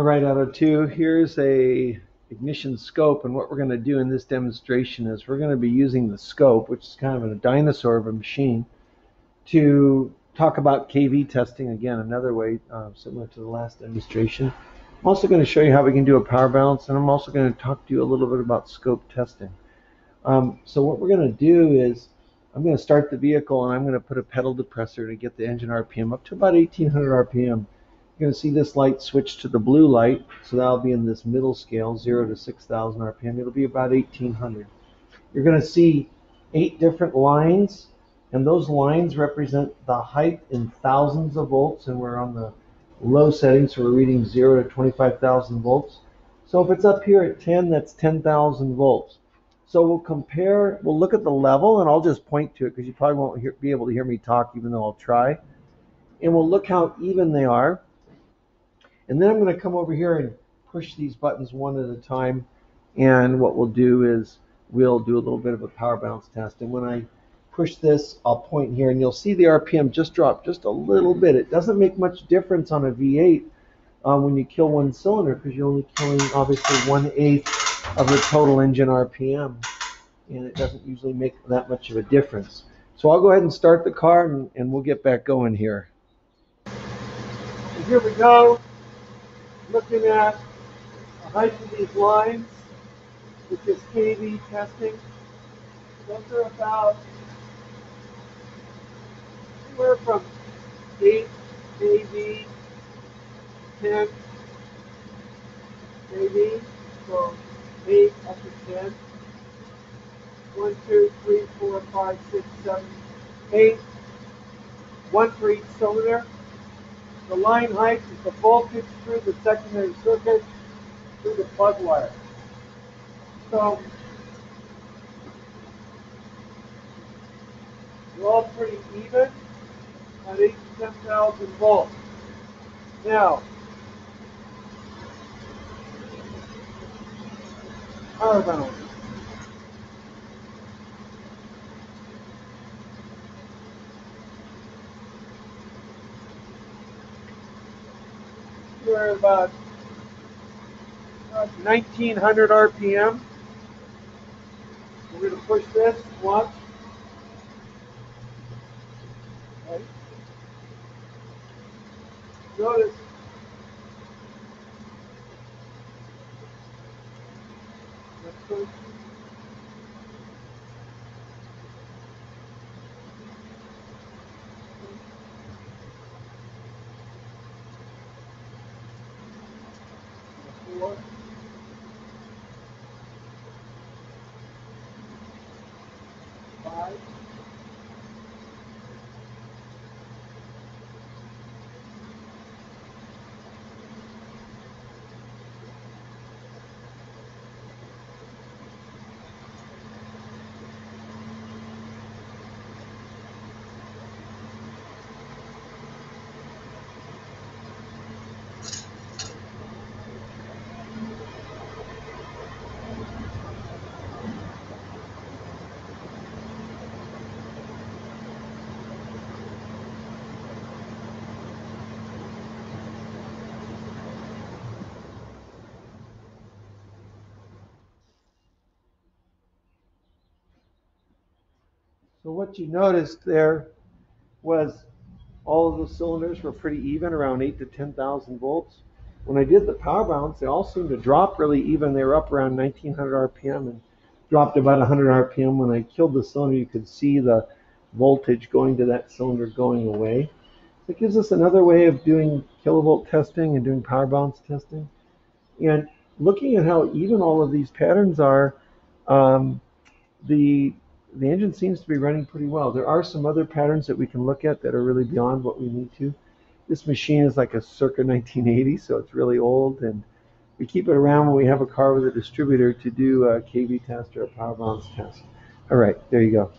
All right, out of two, here's a ignition scope, and what we're going to do in this demonstration is we're going to be using the scope, which is kind of a dinosaur of a machine, to talk about KV testing. Again, another way similar to the last demonstration. I'm also going to show you how we can do a power balance, and I'm also going to talk to you a little bit about scope testing. So what we're going to do is I'm going to start the vehicle, and I'm going to put a pedal depressor to get the engine RPM up to about 1800 RPM. You're going to see this light switch to the blue light, so that'll be in this middle scale, 0 to 6000 RPM. It'll be about 1800. You're going to see 8 different lines, and those lines represent the height in thousands of volts, and we're on the low setting, so we're reading 0 to 25,000 volts. So if it's up here at 10, that's 10,000 volts. So we'll look at the level, and I'll just point to it because you probably won't be able to hear me talk, even though I'll try. And we'll look how even they are. And then I'm going to come over here and push these buttons one at a time. And what we'll do is we'll do a little bit of a power balance test. And when I push this, I'll point here, and you'll see the RPM just drop just a little bit. It doesn't make much difference on a V8 when you kill one cylinder, because you're only killing obviously 1/8 of the total engine RPM. And it doesn't usually make that much of a difference. So I'll go ahead and start the car, and we'll get back going here. And here we go. Looking at the height of these lines, which is KV testing. Those are about anywhere from 8 kV, 10 kV, so 8 up to 10. 1, 2, 3, 4, 5, 6, 7, 8. One for each cylinder. The line height is the voltage through the secondary circuit through the plug wire. So they're all pretty even at 8 to 10,000 volts. Now, power balance. We're about 1900 RPM. We're going to push this, watch. Okay. Notice let's push. Four. 5. So what you noticed there was all of the cylinders were pretty even, around 8 to 10,000 volts. When I did the power balance, they all seemed to drop really even. They were up around 1900 RPM and dropped about 100 RPM. When I killed the cylinder, you could see the voltage going to that cylinder going away. It gives us another way of doing kilovolt testing and doing power balance testing. And looking at how even all of these patterns are, the engine seems to be running pretty well. There are some other patterns that we can look at that are really beyond what we need to. This machine is like a circa 1980, so it's really old, and we keep it around when we have a car with a distributor to do a KV test or a power balance test. All right, there you go.